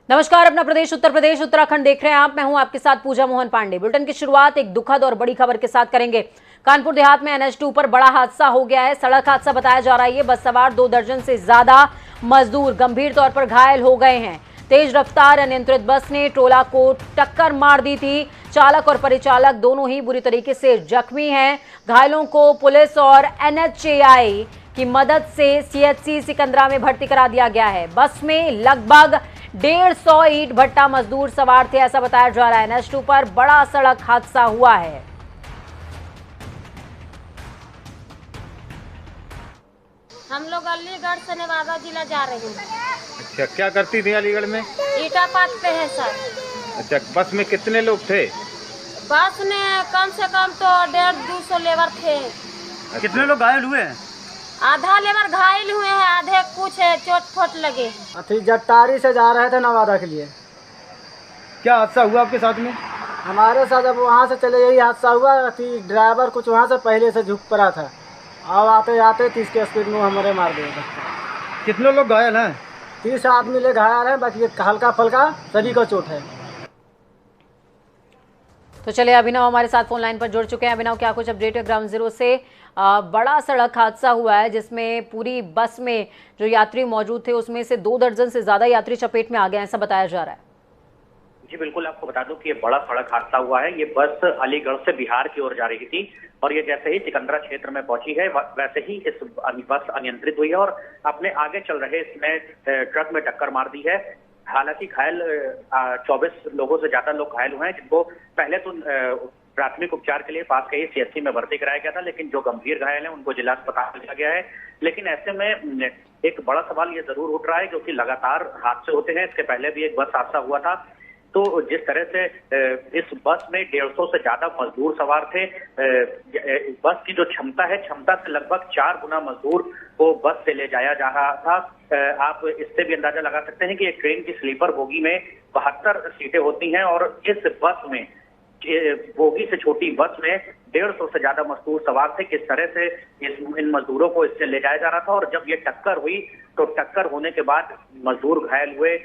नमस्कार, अपना प्रदेश उत्तर प्रदेश उत्तराखंड देख रहे हैं आप। मैं हूं आपके साथ पूजा मोहन पांडे। बुलेटिन की शुरुआत एक दुखद और बड़ी खबर के साथ करेंगे। कानपुर देहात में NH2 पर बड़ा हादसा हो गया है। सड़क हादसा बताया जा रहा है। बस सवार 2 दर्जन से ज्यादा मजदूर गंभीर तौर पर घायल हो गए हैं। तेज रफ्तार अनियंत्रित बस ने ट्रोला को टक्कर मार दी थी। चालक और परिचालक दोनों ही बुरी तरीके से जख्मी हैं। घायलों को पुलिस और NHAI की मदद से CHC सिकंदरा में भर्ती करा दिया गया है। बस में लगभग 150 ईंट भट्टा मजदूर सवार थे, ऐसा बताया जा रहा है। NH2 पर बड़ा सड़क हादसा हुआ है। हम लोग अलीगढ़ से नवादा जिला जा रहे हैं। अच्छा, क्या करती थी अलीगढ़ में? ईटा पाटते हैं सर। अच्छा, बस में कितने लोग थे? बस में कम से कम तो 150-200 लेबर थे। कितने लोग घायल हुए हैं? आधा लेबर घायल हुए हैं, आधे कुछ चोट फोट लगे। अथी जट्टारी से जा रहे थे नवादा के लिए। क्या हादसा हुआ आपके साथ में? हमारे साथ अब वहाँ से चले यही हादसा हुआ। अथी ड्राइवर कुछ वहाँ से पहले से झुक पड़ा था। अब आते आते 30 के स्पीड में हमारे मार दिया। कितने लोग घायल हैं? 30 आदमी ले घायल हैं, बाकी हल्का फुल्का सभी को चोट है। तो चलिए, अभिनव हमारे साथ फोन लाइन पर जुड़ चुके हैं। अभिनव, क्या कुछ अपडेट है ग्राउंड जीरो से? बड़ा सड़क हादसा हुआ है जिसमें पूरी बस में जो यात्री मौजूद थे उसमें से 2 दर्जन से ज्यादा यात्री चपेट में आ गए, ऐसा बताया जा रहा है। जी बिल्कुल, आपको बता दूं कि ये बड़ा सड़क हादसा हुआ है। ये बस अलीगढ़ से बिहार की ओर जा रही थी और ये जैसे ही सिकंदरा क्षेत्र में पहुंची है वैसे ही इस बस अनियंत्रित हुई है और अपने आगे चल रहे इसमें ट्रक में टक्कर मार दी है। हालांकि घायल 24 लोगों से ज्यादा लोग घायल हुए हैं, जिनको पहले तो प्राथमिक उपचार के लिए पास के CHC में भर्ती कराया गया था, लेकिन जो गंभीर घायल हैं उनको जिला अस्पताल भेजा गया है। लेकिन ऐसे में एक बड़ा सवाल ये जरूर उठ रहा है, क्योंकि लगातार हादसे होते हैं। इसके पहले भी एक बस हादसा हुआ था। तो जिस तरह से इस बस में 150 से ज्यादा मजदूर सवार थे, बस की जो क्षमता है, क्षमता से लगभग 4 गुना मजदूर को बस से ले जाया जा रहा था। आप इससे भी अंदाजा लगा सकते हैं कि एक ट्रेन की स्लीपर बोगी में 72 सीटें होती हैं और इस बस में, बोगी से छोटी बस में 150 से ज्यादा मजदूर सवार थे। किस तरह से इन मजदूरों को इससे ले जाया जा रहा था और जब ये टक्कर हुई तो टक्कर होने के बाद मजदूर घायल हुए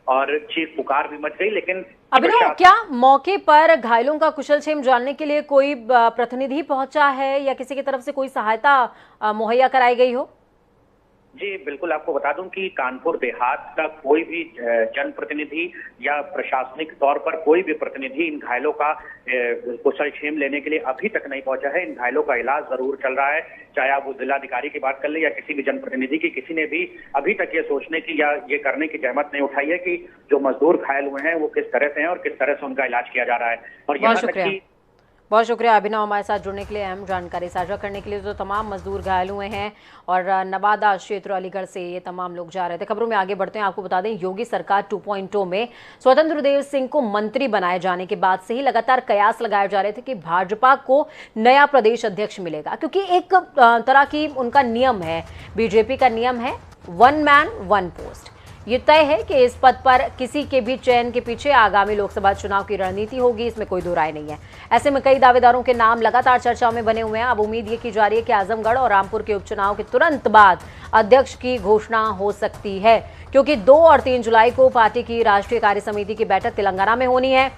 और चीख पुकार भी मच गई। लेकिन अभिनव, क्या मौके पर घायलों का कुशलक्षेम जानने के लिए कोई प्रतिनिधि पहुंचा है या किसी की तरफ से कोई सहायता मुहैया कराई गई हो? जी बिल्कुल, आपको बता दूं कि कानपुर देहात का कोई भी जनप्रतिनिधि या प्रशासनिक तौर पर कोई भी प्रतिनिधि इन घायलों का कुशलक्षेम लेने के लिए अभी तक नहीं पहुंचा है। इन घायलों का इलाज जरूर चल रहा है, चाहे आप उस जिलाधिकारी की बात कर ले या किसी भी जनप्रतिनिधि की। किसी ने भी अभी तक ये सोचने की या ये करने की जहमत नहीं उठाई है कि जो मजदूर घायल हुए हैं वो किस तरह से हैं और किस तरह से उनका इलाज किया जा रहा है। और यहाँ तक कि बहुत शुक्रिया अभिनव, हमारे साथ जुड़ने के लिए, अहम जानकारी साझा करने के लिए। तो तमाम मजदूर घायल हुए हैं और नवादा क्षेत्र अलीगढ़ से ये तमाम लोग जा रहे थे। खबरों में आगे बढ़ते हैं। आपको बता दें, योगी सरकार 2.0 में स्वतंत्र देव सिंह को मंत्री बनाए जाने के बाद से ही लगातार कयास लगाए जा रहे थे कि भाजपा को नया प्रदेश अध्यक्ष मिलेगा, क्योंकि एक तरह की उनका नियम है, बीजेपी का नियम है 1 मैन 1 पोस्ट। ये तय है कि इस पद पर किसी के भी चयन के पीछे आगामी लोकसभा चुनाव की रणनीति होगी, इसमें कोई दो राय नहीं है। ऐसे में कई दावेदारों के नाम लगातार चर्चाओं में बने हुए हैं। अब उम्मीद ये की जा रही है कि आजमगढ़ और रामपुर के उपचुनाव के तुरंत बाद अध्यक्ष की घोषणा हो सकती है, क्योंकि 2 और 3 जुलाई को पार्टी की राष्ट्रीय कार्य समिति की बैठक तेलंगाना में होनी है।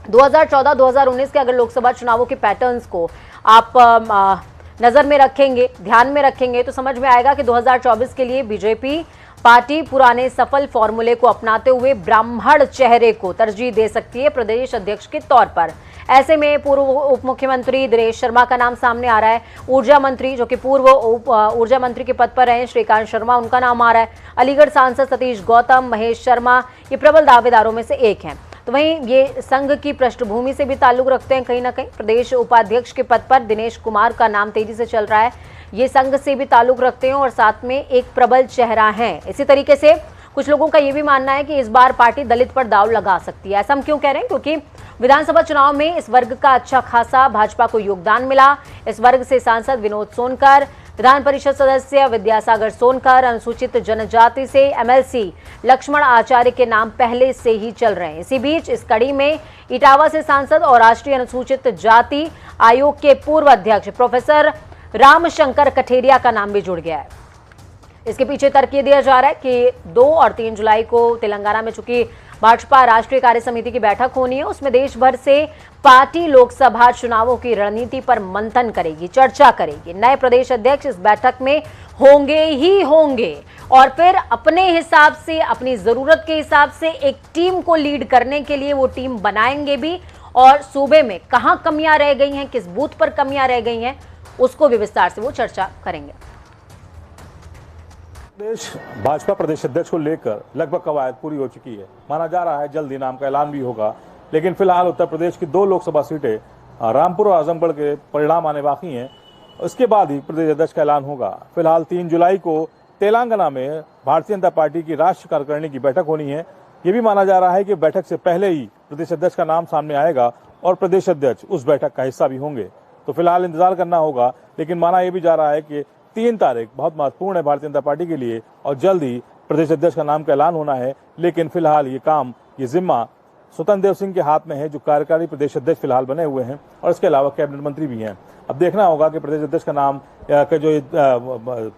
2014-2019 के अगर लोकसभा चुनावों के पैटर्न्स को आप नजर में रखेंगे, ध्यान में रखेंगे, तो समझ में आएगा कि 2024 के लिए बीजेपी पार्टी पुराने सफल फॉर्मूले को अपनाते हुए ब्राह्मण चेहरे को तरजीह दे सकती है प्रदेश अध्यक्ष के तौर पर। ऐसे में पूर्व उप मुख्यमंत्री दिनेश शर्मा का नाम सामने आ रहा है। ऊर्जा मंत्री, जो कि पूर्व ऊर्जा मंत्री के पद पर रहे श्रीकांत शर्मा, उनका नाम आ रहा है। अलीगढ़ सांसद सतीश गौतम, महेश शर्मा, ये प्रबल दावेदारों में से एक हैं। तो वहीं ये संघ की पृष्ठभूमि से भी ताल्लुक रखते हैं कहीं ना कहीं। प्रदेश उपाध्यक्ष के पद पर दिनेश कुमार का नाम तेजी से चल रहा है। ये संघ से भी ताल्लुक रखते हैं और साथ में एक प्रबल चेहरा है। इसी तरीके से कुछ लोगों का ये भी मानना है कि इस बार पार्टी दलित पर दांव लगा सकती है। ऐसा हम क्यों कह रहे हैं? क्योंकि विधानसभा चुनाव में इस वर्ग का अच्छा खासा भाजपा को योगदान मिला। इस वर्ग से सांसद विनोद सोनकर, विधान परिषद सदस्य विद्यासागर सोनकर, अनुसूचित जनजाति से MLC लक्ष्मण आचार्य के नाम पहले से ही चल रहे हैं। इसी बीच इस कड़ी में इटावा से सांसद और राष्ट्रीय अनुसूचित जाति आयोग के पूर्व अध्यक्ष प्रोफेसर रामशंकर कठेरिया का नाम भी जुड़ गया है। इसके पीछे तर्क ये दिया जा रहा है कि 2 और 3 जुलाई को तेलंगाना में चूंकि भाजपा राष्ट्रीय कार्य समिति की बैठक होनी है, उसमें देश भर से पार्टी लोकसभा चुनावों की रणनीति पर मंथन करेगी, चर्चा करेगी। नए प्रदेश अध्यक्ष इस बैठक में होंगे ही होंगे और फिर अपने हिसाब से, अपनी जरूरत के हिसाब से एक टीम को लीड करने के लिए वो टीम बनाएंगे भी और सूबे में कहां कमियां रह गई हैं, किस बूथ पर कमियां रह गई हैं, उसको भी विस्तार से वो चर्चा करेंगे। प्रदेश भाजपा प्रदेश अध्यक्ष को लेकर लगभग कवायद पूरी हो चुकी है। माना जा रहा है जल्द ही नाम का ऐलान भी होगा, लेकिन फिलहाल उत्तर प्रदेश की 2 लोकसभा सीटें रामपुर और आजमगढ़ के परिणाम आने बाकी हैं। उसके बाद ही प्रदेश अध्यक्ष का ऐलान होगा। फिलहाल 3 जुलाई को तेलंगाना में भारतीय जनता पार्टी की राष्ट्रीय कार्यकारिणी की बैठक होनी है। ये भी माना जा रहा है कि बैठक से पहले ही प्रदेश अध्यक्ष का नाम सामने आएगा और प्रदेश अध्यक्ष उस बैठक का हिस्सा भी होंगे। तो फिलहाल इंतजार करना होगा, लेकिन माना यह भी जा रहा है कि 3 तारीख बहुत महत्वपूर्ण है भारतीय जनता पार्टी के लिए और जल्द ही प्रदेश अध्यक्ष का नाम का ऐलान होना है। लेकिन फिलहाल ये काम, ये जिम्मा स्वतंत्र देव सिंह के हाथ में है, जो कार्यकारी प्रदेश अध्यक्ष फिलहाल बने हुए हैं और इसके अलावा कैबिनेट मंत्री भी हैं। अब देखना होगा कि प्रदेश अध्यक्ष का नाम का जो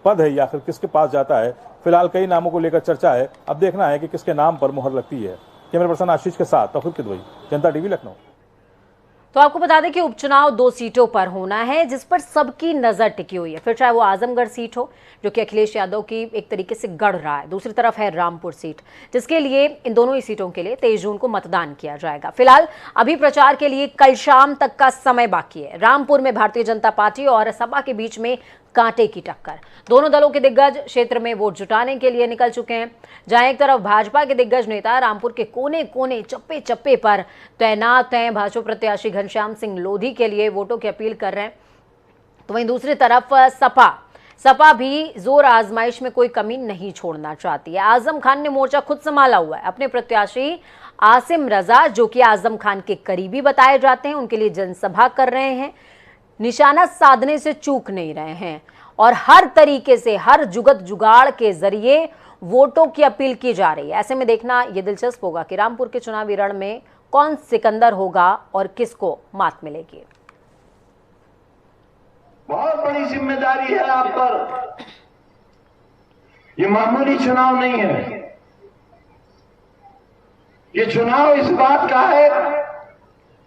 पद है या फिर किसके पास जाता है। फिलहाल कई नामों को लेकर चर्चा है, अब देखना है कि किसके नाम पर मुहर लगती है। कैमरा पर्सन आशीष के साथ तौफीक किदवई, जनता टीवी, लखनऊ। तो आपको बता दें कि उपचुनाव 2 सीटों पर होना है जिस पर सबकी नजर टिकी हुई है। फिर चाहे वो आजमगढ़ सीट हो जो कि अखिलेश यादव की एक तरीके से गढ़ रहा है, दूसरी तरफ है रामपुर सीट जिसके लिए इन दोनों ही सीटों के लिए 23 जून को मतदान किया जाएगा। फिलहाल अभी प्रचार के लिए कल शाम तक का समय बाकी है। रामपुर में भारतीय जनता पार्टी और सपा के बीच में कांटे की टक्कर। दोनों दलों के दिग्गज क्षेत्र में वोट जुटाने के लिए निकल चुके हैं। जहां एक तरफ भाजपा के दिग्गज नेता रामपुर के कोने कोने, चप्पे चप्पे पर तैनात हैं, भाजपा प्रत्याशी घनश्याम सिंह लोधी के लिए वोटों की अपील कर रहे हैं, तो वहीं दूसरी तरफ सपा भी जोर आजमाइश में कोई कमी नहीं छोड़ना चाहती है। आजम खान ने मोर्चा खुद संभाला हुआ है। अपने प्रत्याशी आसिम रजा, जो कि आजम खान के करीबी बताए जाते हैं, उनके लिए जनसभा कर रहे हैं। निशाना साधने से चूक नहीं रहे हैं और हर तरीके से, हर जुगत जुगाड़ के जरिए वोटों की अपील की जा रही है। ऐसे में देखना यह दिलचस्प होगा कि रामपुर के चुनावी रण में कौन सिकंदर होगा और किसको मात मिलेगी। बहुत बड़ी जिम्मेदारी है आप पर। ये मामूली चुनाव नहीं है। ये चुनाव इस बात का है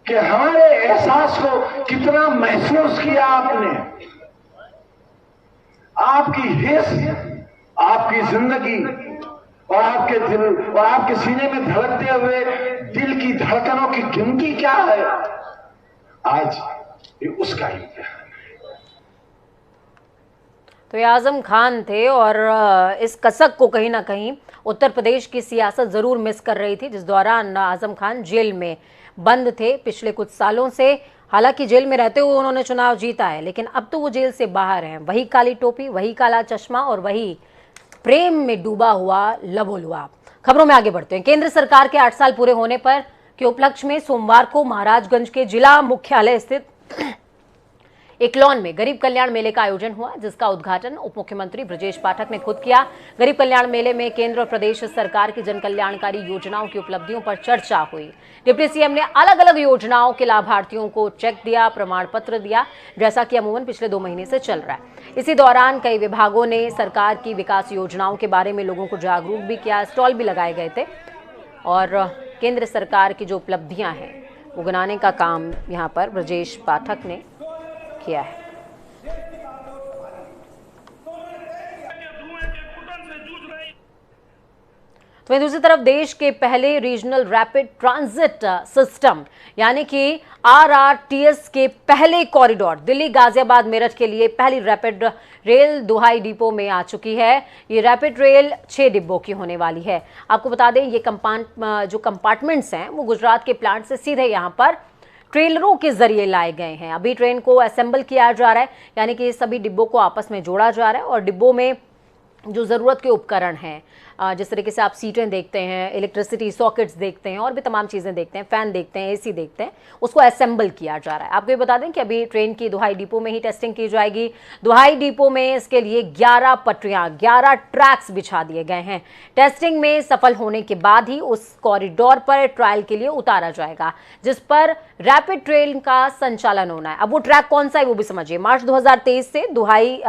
कि हमारे एहसास को कितना महसूस किया आपने। आपकी हिस्स, आपकी जिंदगी और आपके दिल और आपके सीने में धड़कते हुए दिल की धड़कनों की गिनती क्या है, आज ये उसका ही है। तो ये आजम खान थे और इस कसक को कहीं ना कहीं उत्तर प्रदेश की सियासत जरूर मिस कर रही थी, जिस दौरान आजम खान जेल में बंद थे पिछले कुछ सालों से। हालांकि जेल में रहते हुए उन्होंने चुनाव जीता है, लेकिन अब तो वो जेल से बाहर हैं। वही काली टोपी, वही काला चश्मा और वही प्रेम में डूबा हुआ लबोलुआ। खबरों में आगे बढ़ते हैं। केंद्र सरकार के 8 साल पूरे होने पर के उपलक्ष्य में सोमवार को महाराजगंज के जिला मुख्यालय स्थित एक लॉन में गरीब कल्याण मेले का आयोजन हुआ, जिसका उद्घाटन उप मुख्यमंत्री ब्रजेश पाठक ने खुद किया। गरीब कल्याण मेले में केंद्र और प्रदेश सरकार की जन कल्याणकारी योजनाओं की उपलब्धियों पर चर्चा हुई। डिप्टी सीएम ने अलग अलग योजनाओं के लाभार्थियों को चेक दिया, प्रमाण पत्र दिया, जैसा कि अमूमन पिछले 2 महीने से चल रहा है। इसी दौरान कई विभागों ने सरकार की विकास योजनाओं के बारे में लोगों को जागरूक भी किया, स्टॉल भी लगाए गए थे और केंद्र सरकार की जो उपलब्धियां हैं वो गिनाने का काम यहाँ पर ब्रजेश पाठक ने किया है। तो दूसरी तरफ देश के पहले रीजनल रैपिड ट्रांजिट सिस्टम यानी कि RRTS के पहले कॉरिडोर दिल्ली गाजियाबाद मेरठ के लिए पहली रैपिड रेल दुहाई डिपो में आ चुकी है। ये रैपिड रेल 6 डिब्बों की होने वाली है। आपको बता दें ये जो कंपार्टमेंट्स हैं वो गुजरात के प्लांट से सीधे यहाँ पर ट्रेलरों के जरिए लाए गए हैं। अभी ट्रेन को असेंबल किया जा रहा है, यानी कि सभी डिब्बों को आपस में जोड़ा जा रहा है और डिब्बों में जो ज़रूरत के उपकरण हैं, जिस तरीके से आप सीटें देखते हैं, इलेक्ट्रिसिटी सॉकेट्स देखते हैं और भी तमाम चीज़ें देखते हैं, फ़ैन देखते हैं, AC देखते हैं, उसको असेंबल किया जा रहा है। आपको ये बता दें कि अभी ट्रेन की दुहाई डिपो में ही टेस्टिंग की जाएगी। दुहाई डिपो में इसके लिए 11 पटरियाँ, 11 ट्रैक्स बिछा दिए गए हैं। टेस्टिंग में सफल होने के बाद ही उस कॉरिडोर पर ट्रायल के लिए उतारा जाएगा, जिस पर रैपिड ट्रेन का संचालन होना है। अब वो ट्रैक कौन सा है वो भी समझिए। मार्च 2023 से दुहाई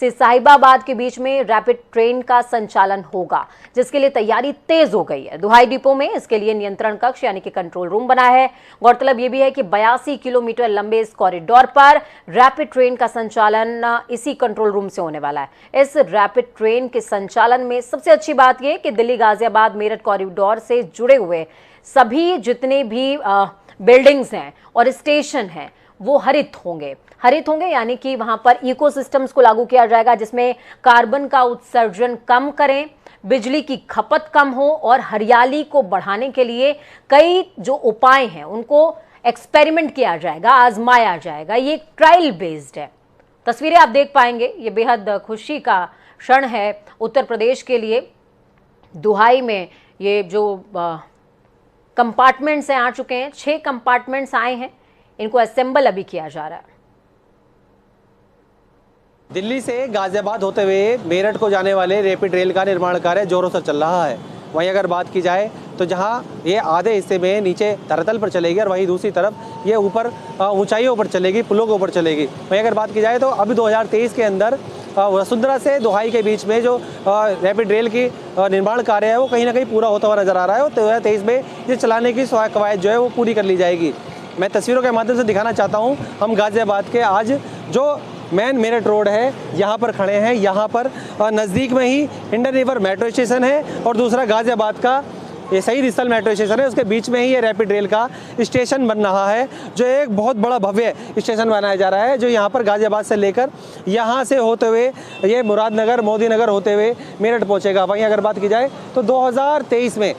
से साहिबाबाद के बीच में रैपिड रैपिड ट्रेन का संचालन होगा, जिसके लिए तैयारी तेज हो गई है। दुहाई डिपो में इसके लिए नियंत्रण कक्ष यानी कि कंट्रोल रूम बना है। गौरतलब यह भी है कि 82 किलोमीटर लंबे इस कॉरिडोर पर रैपिड ट्रेन का संचालन इसी कंट्रोल रूम से होने वाला है। इस रैपिड ट्रेन के संचालन में सबसे अच्छी बात यह कि दिल्ली गाजियाबाद मेरठ कॉरिडोर से जुड़े हुए सभी जितने भी बिल्डिंग्स हैं और स्टेशन हैं वो हरित होंगे यानी कि वहां पर इकोसिस्टम्स को लागू किया जाएगा, जिसमें कार्बन का उत्सर्जन कम करें, बिजली की खपत कम हो और हरियाली को बढ़ाने के लिए कई जो उपाय हैं उनको एक्सपेरिमेंट किया जाएगा, आजमाया जाएगा। ये एक ट्रायल बेस्ड है। तस्वीरें आप देख पाएंगे, ये बेहद खुशी का क्षण है उत्तर प्रदेश के लिए। दुहाई में ये जो कंपार्टमेंट्स हैं आ चुके हैं, 6 कंपार्टमेंट्स आए हैं, इनको असेंबल अभी किया जा रहा है। दिल्ली से गाजियाबाद होते हुए मेरठ को जाने वाले रैपिड रेल का निर्माण कार्य जोरों से चल रहा है। वहीं अगर बात की जाए तो जहां ये आधे हिस्से में नीचे धरातल पर चलेगी और वहीं दूसरी तरफ ये ऊपर ऊंचाइयों पर चलेगी, पुलों के ऊपर चलेगी। वहीं अगर बात की जाए तो अभी 2023 के अंदर वसुंधरा से दुहाई के बीच में जो रैपिड रेल की निर्माण कार्य है वो कहीं ना कहीं पूरा होता हुआ नजर आ रहा है और 2023 में ये चलाने की कवायद जो है वो पूरी कर ली जाएगी। मैं तस्वीरों के माध्यम से दिखाना चाहता हूँ, हम गाजियाबाद के आज जो मेन मेरठ रोड है यहाँ पर खड़े हैं। यहाँ पर नज़दीक में ही इंडियन रिवर मेट्रो स्टेशन है और दूसरा गाजियाबाद का ये शहीद स्थल मेट्रो स्टेशन है, उसके बीच में ही ये रैपिड रेल का स्टेशन बन रहा है, जो एक बहुत बड़ा भव्य स्टेशन बनाया जा रहा है, जो यहाँ पर गाजियाबाद से लेकर यहाँ से होते हुए ये मुरादनगर, मोदीनगर होते हुए मेरठ पहुँचेगा। वहीं अगर बात की जाए तो 2023 में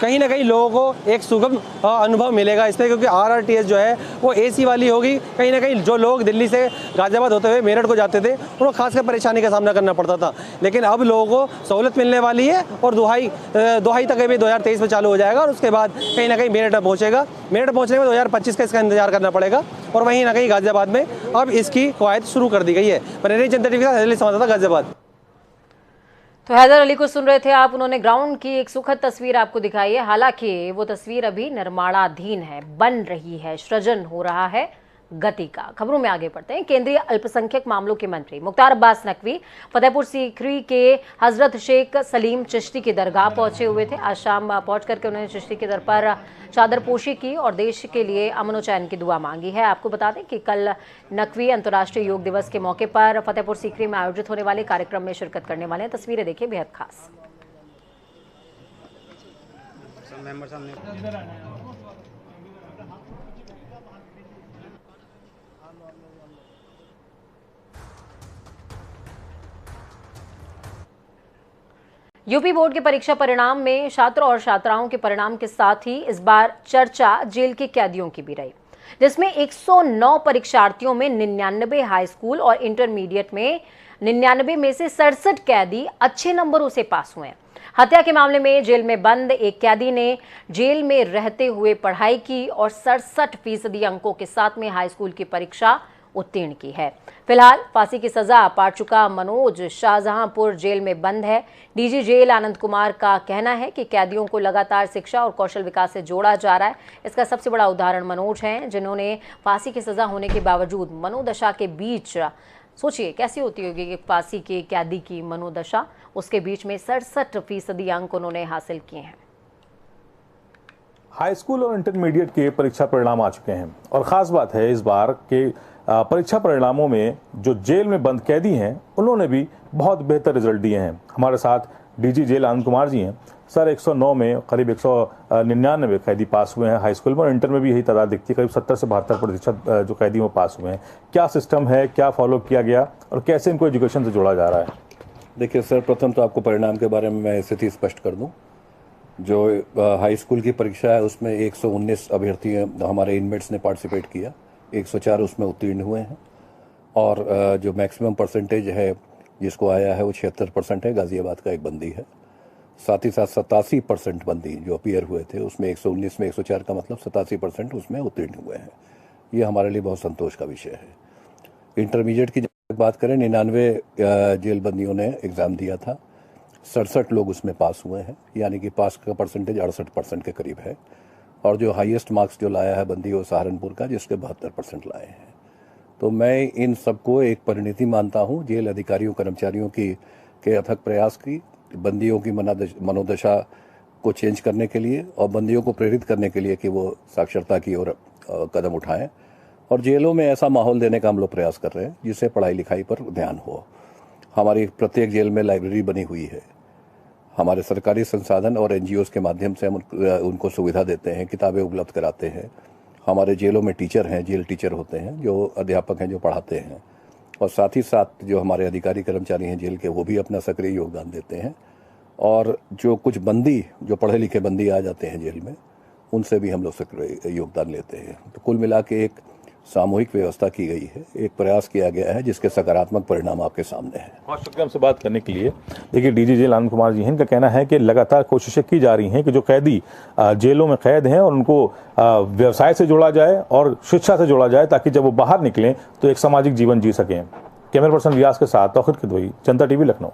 कहीं ना कहीं लोगों को एक सुगम अनुभव मिलेगा इसमें, क्योंकि RRTS जो है वो AC वाली होगी। कहीं ना कहीं जो लोग दिल्ली से गाजियाबाद होते हुए मेरठ को जाते थे उनको खासकर परेशानी का सामना करना पड़ता था, लेकिन अब लोगों को सहूलत मिलने वाली है और दुहाई तक भी 2023 में चालू हो जाएगा और उसके बाद कहीं ना कहीं मेरठ पहुँचेगा। मेरठ पहुँचने में 2025 का इसका इंतजार करना पड़ेगा और वहीं ना कहीं गाजियाबाद में अब इसकी कवायद शुरू कर दी गई है। पर जनता टीवी का संवाददाता गाजियाबाद। तो हैदर अली को सुन रहे थे आप, उन्होंने ग्राउंड की एक सुखद तस्वीर आपको दिखाई है। हालांकि वो तस्वीर अभी निर्माणाधीन है, बन रही है, सृजन हो रहा है गति का। खबरों में आगे बढ़ते हैं। केंद्रीय अल्पसंख्यक मामलों के मंत्री मुख्तार अब्बास नकवी फतेहपुर सीकरी के हजरत शेख सलीम चिश्ती की दरगाह पहुंचे हुए थे। आज शाम पहुंच करके उन्होंने चिश्ती के दर पर चादरपोशी की और देश के लिए अमन चैन की दुआ मांगी है। आपको बता दें कि कल नकवी अंतर्राष्ट्रीय योग दिवस के मौके पर फतेहपुर सीकरी में आयोजित होने वाले कार्यक्रम में शिरकत करने वाले हैं। तस्वीरें देखिए, बेहद खास। यूपी बोर्ड के परीक्षा परिणाम में छात्र और छात्राओं के परिणाम के साथ ही इस बार चर्चा जेल के कैदियों की भी रही, जिसमें 109 परीक्षार्थियों में 99 हाई स्कूल और इंटरमीडिएट में 99 में से 67 कैदी अच्छे नंबरों से पास हुए हैं। हत्या के मामले में जेल में बंद एक कैदी ने जेल में रहते हुए पढ़ाई की और 67% अंकों के साथ में हाई स्कूल की परीक्षा उत्तीर्ण की है। फिलहाल फांसी की सजा पा चुका मनोज शाहजहांपुर जेल में बंद है। डीजी जेल आनंद कुमार का कहना है कि कैदियों को लगातार शिक्षा और कौशल विकास से जोड़ा जा रहा है। इसका सबसे बड़ा उदाहरण मनोज हैं, जिन्होंने फांसी की सजा होने के बावजूद मनोदशा के बीच, सोचिए कैसी होती होगी कि फांसी के कैदी की मनोदशा, उसके बीच में 67% अंक उन्होंने हासिल किए हैं। हाई स्कूल और इंटरमीडिएट के परीक्षा परिणाम आ चुके हैं और खास बात है इस बार के परीक्षा परिणामों में जो जेल में बंद कैदी हैं उन्होंने भी बहुत बेहतर रिजल्ट दिए हैं। हमारे साथ डीजी जेल आनंद कुमार जी हैं। सर, 109 में करीब 199 कैदी पास हुए हैं हाई स्कूल में और इंटर में भी यही तादाद दिखती है, करीब 70 से 72% जो कैदी वो पास हुए हैं। क्या सिस्टम है, क्या फॉलो किया गया और कैसे इनको एजुकेशन से जोड़ा जा रहा है? देखिए सर, प्रथम तो आपको परिणाम के बारे में मैं स्थिति स्पष्ट कर दूं। जो हाई स्कूल की परीक्षा है उसमें 119 अभ्यर्थी हमारे इनमेट्स ने पार्टिसिपेट किया, 104 उसमें उत्तीर्ण हुए हैं और जो मैक्सिमम परसेंटेज है जिसको आया है वो 76% है। गाजियाबाद का एक बंदी है, साथ ही साथ 87% बंदी जो अपीयर हुए थे उसमें 119 में 104 का मतलब 87% उसमें उत्तीर्ण हुए हैं। ये हमारे लिए बहुत संतोष का विषय है। इंटरमीडिएट की जब बात करें, 99 जेल बंदियों ने एग्ज़ाम दिया था, 67 लोग उसमें पास हुए हैं, यानी कि पास का परसेंटेज 68% के करीब है। और जो हाईएस्ट मार्क्स जो लाया है बंदी वो सहारनपुर का, जिसके 72% लाए हैं। तो मैं इन सबको एक परिणति मानता हूं जेल अधिकारियों कर्मचारियों की के अथक प्रयास की बंदियों की मनोदशा को चेंज करने के लिए और बंदियों को प्रेरित करने के लिए कि वो साक्षरता की ओर कदम उठाएं, और जेलों में ऐसा माहौल देने का हम लोग प्रयास कर रहे हैं जिससे पढ़ाई लिखाई पर ध्यान हो। हमारी प्रत्येक जेल में लाइब्रेरी बनी हुई है। हमारे सरकारी संसाधन और एनजीओज के माध्यम से हम उनको सुविधा देते हैं, किताबें उपलब्ध कराते हैं। हमारे जेलों में टीचर हैं, जेल टीचर होते हैं, जो अध्यापक हैं, जो पढ़ाते हैं, और साथ ही साथ जो हमारे अधिकारी कर्मचारी हैं जेल के, वो भी अपना सक्रिय योगदान देते हैं। और जो कुछ बंदी, जो पढ़े लिखे बंदी आ जाते हैं जेल में, उनसे भी हम लोग सक्रिय योगदान लेते हैं। तो कुल मिला के एक सामूहिक व्यवस्था की गई है, एक प्रयास किया गया है जिसके सकारात्मक परिणाम आपके सामने हैं। बहुत शुक्रिया हमसे बात करने के लिए। देखिए, डीजी जेल आनंद कुमार जी हैं, इनका कहना है कि लगातार कोशिशें की जा रही हैं कि जो कैदी जेलों में कैद हैं और उनको व्यवसाय से जोड़ा जाए और शिक्षा से जोड़ा जाए, ताकि जब वो बाहर निकलें तो एक सामाजिक जीवन जी सकें। कैमरा पर्सन रियाज के साथ तौहीद किदवई, जनता टीवी, लखनऊ।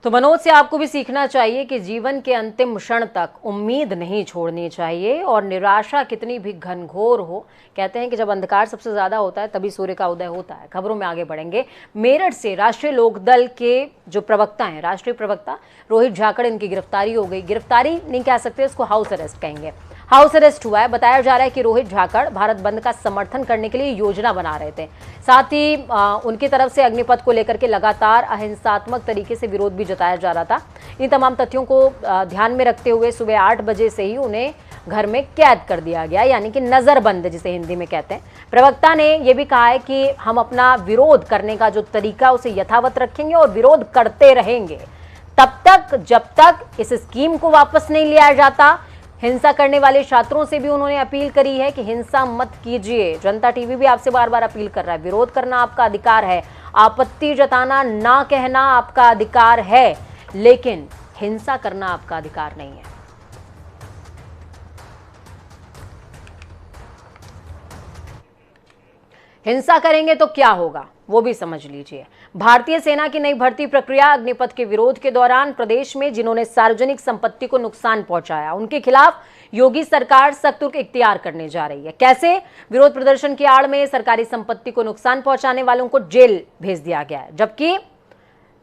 तो मनोज से आपको भी सीखना चाहिए कि जीवन के अंतिम क्षण तक उम्मीद नहीं छोड़नी चाहिए, और निराशा कितनी भी घनघोर हो, कहते हैं कि जब अंधकार सबसे ज्यादा होता है तभी सूर्य का उदय होता है। खबरों में आगे बढ़ेंगे। मेरठ से राष्ट्रीय लोकदल के जो प्रवक्ता हैं, राष्ट्रीय प्रवक्ता रोहित झाकड़, इनकी गिरफ्तारी हो गई। गिरफ्तारी नहीं कह सकते, इसको हाउस अरेस्ट कहेंगे। हाउस अरेस्ट हुआ है। बताया जा रहा है कि रोहित झाकड़ भारत बंद का समर्थन करने के लिए योजना बना रहे थे। साथ ही उनकी तरफ से अग्निपथ को लेकर के लगातार अहिंसात्मक तरीके से विरोध भी जताया जा रहा था। इन तमाम तथ्यों को ध्यान में रखते हुए सुबह 8 बजे से ही उन्हें घर में कैद कर दिया गया, यानी कि नजरबंद जिसे हिंदी में कहते हैं। प्रवक्ता ने यह भी कहा है कि हम अपना विरोध करने का जो तरीका उसे यथावत रखेंगे और विरोध करते रहेंगे तब तक जब तक इस स्कीम को वापस नहीं लिया जाता। हिंसा करने वाले छात्रों से भी उन्होंने अपील करी है कि हिंसा मत कीजिए। जनता टीवी भी आपसे बार बार अपील कर रहा है, विरोध करना आपका अधिकार है, आपत्ति जताना, ना कहना आपका अधिकार है, लेकिन हिंसा करना आपका अधिकार नहीं है। हिंसा करेंगे तो क्या होगा वो भी समझ लीजिए। भारतीय सेना की नई भर्ती प्रक्रिया अग्निपथ के विरोध के दौरान प्रदेश में जिन्होंने सार्वजनिक संपत्ति को नुकसान पहुंचाया, उनके खिलाफ योगी सरकार सख्त रुख इख्तियार करने जा रही है। कैसे? विरोध प्रदर्शन की आड़ में सरकारी संपत्ति को नुकसान पहुंचाने वालों को जेल भेज दिया गया है, जबकि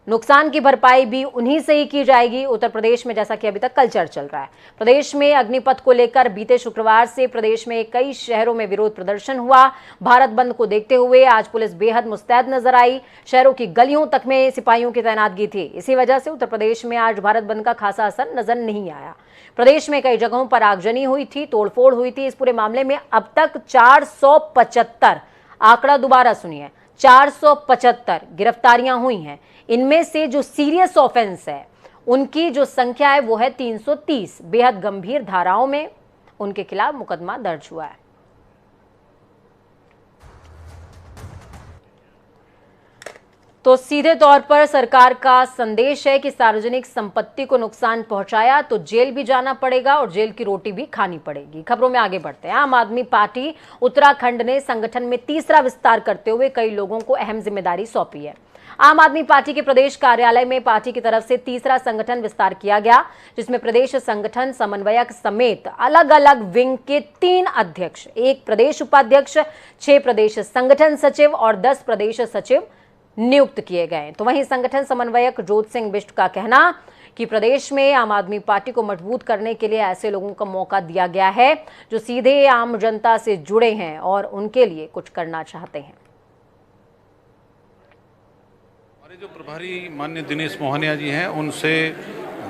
नुकसान की भरपाई भी उन्हीं से ही की जाएगी। उत्तर प्रदेश में जैसा कि अभी तक कल्चर चल रहा है, प्रदेश में अग्निपथ को लेकर बीते शुक्रवार से प्रदेश में कई शहरों में विरोध प्रदर्शन हुआ। भारत बंद को देखते हुए आज पुलिस बेहद मुस्तैद नजर आई। शहरों की गलियों तक में सिपाहियों की तैनातगी थी। इसी वजह से उत्तर प्रदेश में आज भारत बंद का खासा असर नजर नहीं आया। प्रदेश में कई जगहों पर आगजनी हुई थी, तोड़फोड़ हुई थी। इस पूरे मामले में अब तक 475, आंकड़ा दोबारा सुनिए, 475 गिरफ्तारियां हुई हैं। इनमें से जो सीरियस ऑफेंस है उनकी जो संख्या है वो है 330। बेहद गंभीर धाराओं में उनके खिलाफ मुकदमा दर्ज हुआ है। तो सीधे तौर पर सरकार का संदेश है कि सार्वजनिक संपत्ति को नुकसान पहुंचाया तो जेल भी जाना पड़ेगा और जेल की रोटी भी खानी पड़ेगी। खबरों में आगे बढ़ते हैं। आम आदमी पार्टी उत्तराखंड ने संगठन में तीसरा विस्तार करते हुए कई लोगों को अहम जिम्मेदारी सौंपी है। आम आदमी पार्टी के प्रदेश कार्यालय में पार्टी की तरफ से तीसरा संगठन विस्तार किया गया, जिसमें प्रदेश संगठन समन्वयक समेत अलग अलग विंग के 3 अध्यक्ष, 1 प्रदेश उपाध्यक्ष, 6 प्रदेश संगठन सचिव और 10 प्रदेश सचिव नियुक्त किए गए। तो वहीं संगठन समन्वयक जोत सिंह बिष्ट का कहना कि प्रदेश में आम आदमी पार्टी को मजबूत करने के लिए ऐसे लोगों को मौका दिया गया है जो सीधे आम जनता से जुड़े हैं और उनके लिए कुछ करना चाहते हैं। हमारे जो प्रभारी माननीय दिनेश मोहनिया जी हैं, उनसे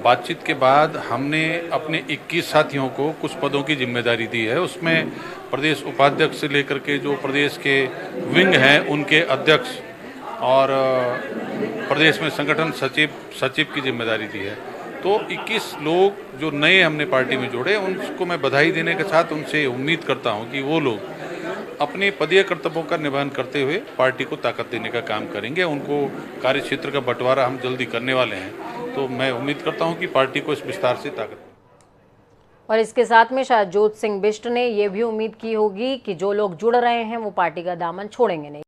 बातचीत के बाद हमने अपने 21 साथियों को कुछ पदों की जिम्मेदारी दी है। उसमें प्रदेश उपाध्यक्ष से लेकर के जो प्रदेश के विंग हैं उनके अध्यक्ष और प्रदेश में संगठन सचिव की जिम्मेदारी दी है। तो 21 लोग जो नए हमने पार्टी में जोड़े, उनको मैं बधाई देने के साथ उनसे उम्मीद करता हूं कि वो लोग अपने पदीय कर्तव्यों का निर्वहन करते हुए पार्टी को ताकत देने का काम करेंगे। उनको कार्य क्षेत्र का बंटवारा हम जल्दी करने वाले हैं, तो मैं उम्मीद करता हूं कि पार्टी को इस विस्तार से ताकत। और इसके साथ में शायद जोत सिंह बिष्ट ने यह भी उम्मीद की होगी कि जो लोग जुड़ रहे हैं वो पार्टी का दामन छोड़ेंगे नहीं।